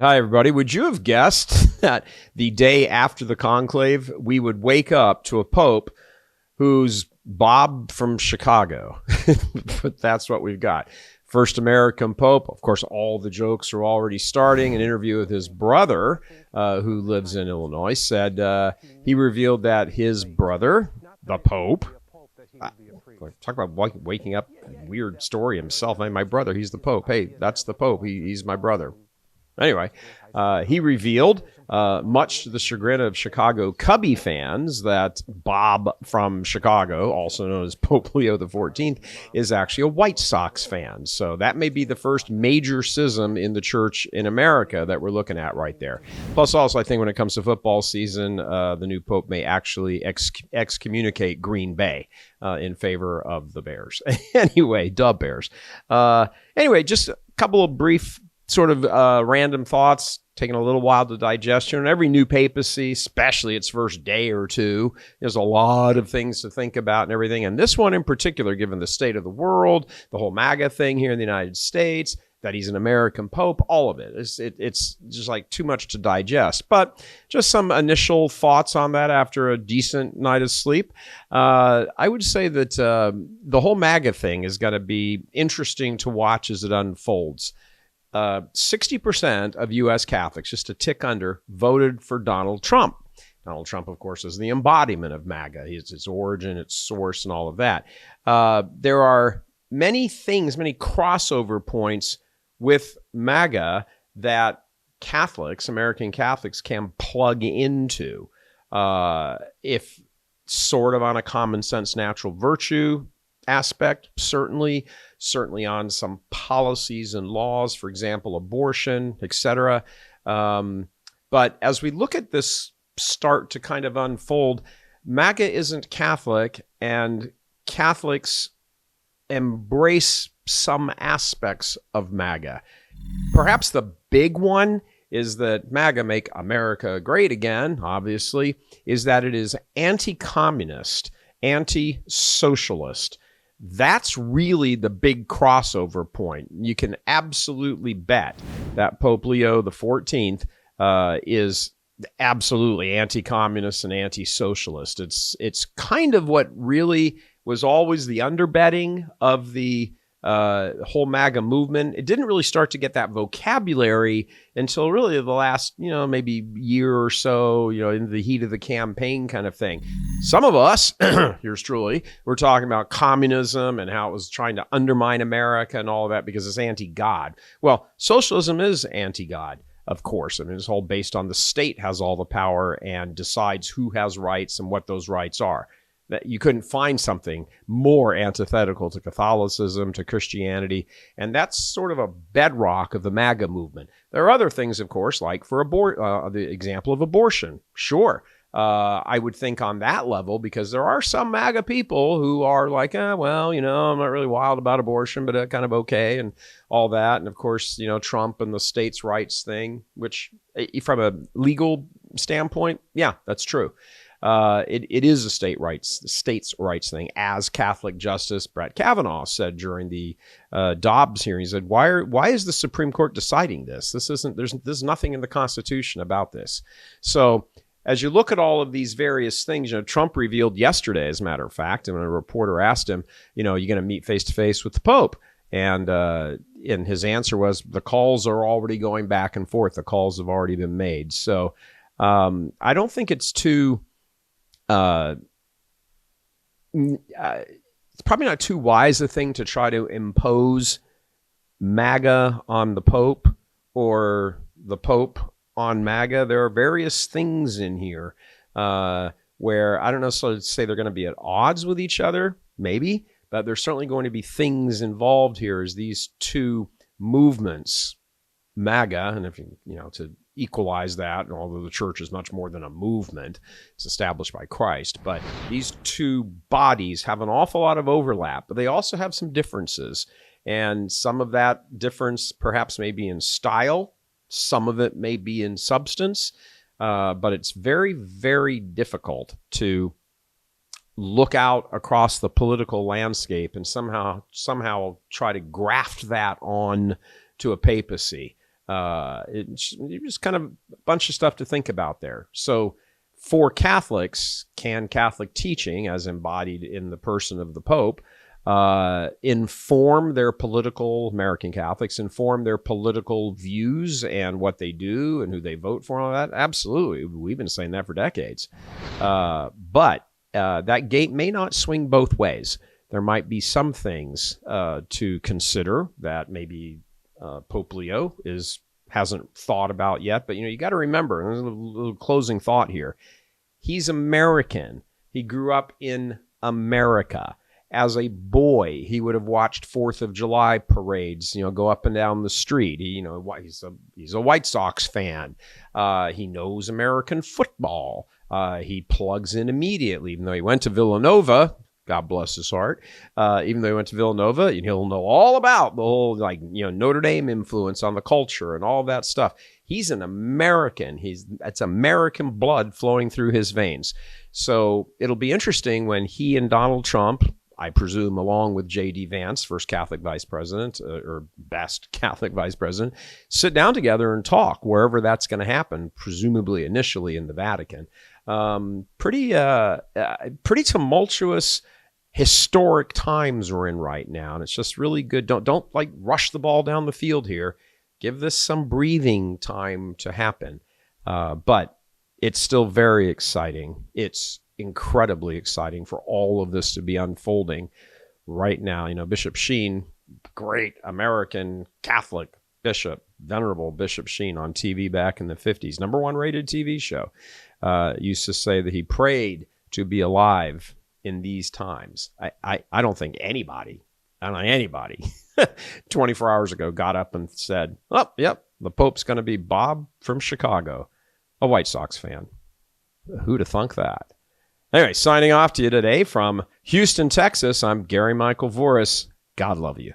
Hi, everybody. Would you have guessed that the day after the conclave, we would wake up to a pope who's Bob from Chicago? But that's what we've got. First American pope. Of course, all the jokes are already starting. An interview with his brother, who lives in Illinois, said he revealed that his brother, the pope, talk about waking up, weird story himself. My brother, he's the pope. Hey, that's the pope. He's my brother. Anyway, he revealed, much to the chagrin of Chicago Cubby fans, that Bob from Chicago, also known as Pope Leo XIV, is actually a White Sox fan. So that may be the first major schism in the church in America that we're looking at right there. Plus, also, I think when it comes to football season, the new pope may actually excommunicate Green Bay in favor of the Bears. Anyway, dub Bears. Anyway, just a couple of brief sort of random thoughts, taking a little while to digest here. And every new papacy, especially its first day or two, there's a lot of things to think about and everything. And this one in particular, given the state of the world, the whole MAGA thing here in the United States, that he's an American pope, all of it. It's just like too much to digest. But just some initial thoughts on that after a decent night of sleep. I would say that the whole MAGA thing is going to be interesting to watch as it unfolds. 60% of U.S. Catholics, just a tick under, voted for Donald Trump. Donald Trump, of course, is the embodiment of MAGA. It's its origin, its source, and all of that. There are many things, many crossover points with MAGA that Catholics, American Catholics, can plug into. If sort of on a common sense, natural virtue aspect, certainly on some policies and laws, for example, abortion, etc. But as we look at this start to kind of unfold, MAGA isn't Catholic, and Catholics embrace some aspects of MAGA. Perhaps the big one is that MAGA, Make America Great Again, obviously, is that it is anti-communist, anti-socialist. That's really the big crossover point. You can absolutely bet that Pope Leo XIV is absolutely anti-communist and anti-socialist. It's kind of what really was always the underbetting of the whole MAGA movement. It didn't really start to get that vocabulary until really the last, maybe year or so, in the heat of the campaign kind of thing. Some of us, yours truly, were talking about communism and how it was trying to undermine America and all of that because it's anti-God. Well, socialism is anti-God, of course. I mean, it's all based on the state has all the power and decides who has rights and what those rights are. That you couldn't find something more antithetical to Catholicism, to Christianity, and that's sort of a bedrock of the MAGA movement. There are other things, of course, like for the example of abortion. Sure, I would think on that level, because there are some MAGA people who are like, I'm not really wild about abortion, but kind of okay, and all that. And of course, Trump and the states' rights thing, which from a legal standpoint, yeah, that's true. It is a states' rights thing, as Catholic Justice Brett Kavanaugh said during the Dobbs hearing. He said, "Why is the Supreme Court deciding this? There's nothing in the Constitution about this." So, as you look at all of these various things, Trump revealed yesterday, as a matter of fact, and when a reporter asked him, "You're going to meet face to face with the Pope?" And his answer was, "The calls are already going back and forth. The calls have already been made." So, I don't think it's too. It's probably not too wise a thing to try to impose MAGA on the Pope or the Pope on MAGA. There are various things in here where I don't necessarily say they're going to be at odds with each other, maybe, but there's certainly going to be things involved here as these two movements, MAGA, and if to equalize that, and although the church is much more than a movement, it's established by Christ, but these two bodies have an awful lot of overlap, but they also have some differences, and some of that difference perhaps may be in style, some of it may be in substance, but it's very, very difficult to look out across the political landscape and somehow try to graft that on to a papacy. It's just kind of a bunch of stuff to think about there. So for Catholics, can Catholic teaching, as embodied in the person of the Pope, inform their political, American Catholics, inform their political views and what they do and who they vote for and all that? Absolutely. We've been saying that for decades. But that gate may not swing both ways. There might be some things to consider that maybe Pope Leo hasn't thought about yet. But, you got to remember, and there's a little closing thought here. He's American. He grew up in America. As a boy, he would have watched 4th of July parades, go up and down the street. He's a White Sox fan. He knows American football. He plugs in immediately, even though he went to Villanova. God bless his heart. Even though he went to Villanova, he'll know all about the whole Notre Dame influence on the culture and all that stuff. He's an American. It's American blood flowing through his veins. So it'll be interesting when he and Donald Trump, I presume along with J.D. Vance, first Catholic vice president, or best Catholic vice president, sit down together and talk wherever that's going to happen, presumably initially in the Vatican. Pretty tumultuous, historic times we're in right now, and it's just really good. Don't rush the ball down the field here. Give this some breathing time to happen. But it's still very exciting. It's incredibly exciting for all of this to be unfolding right now. Bishop Sheen, great American Catholic bishop, venerable Bishop Sheen on TV back in the 50s, #1 rated TV show, used to say that he prayed to be alive in these times. I don't think anybody 24 hours ago got up and said, oh, yep, the Pope's going to be Bob from Chicago, a White Sox fan. Who'd have thunk that? Anyway, signing off to you today from Houston, Texas, I'm Gary Michael Voris. God love you.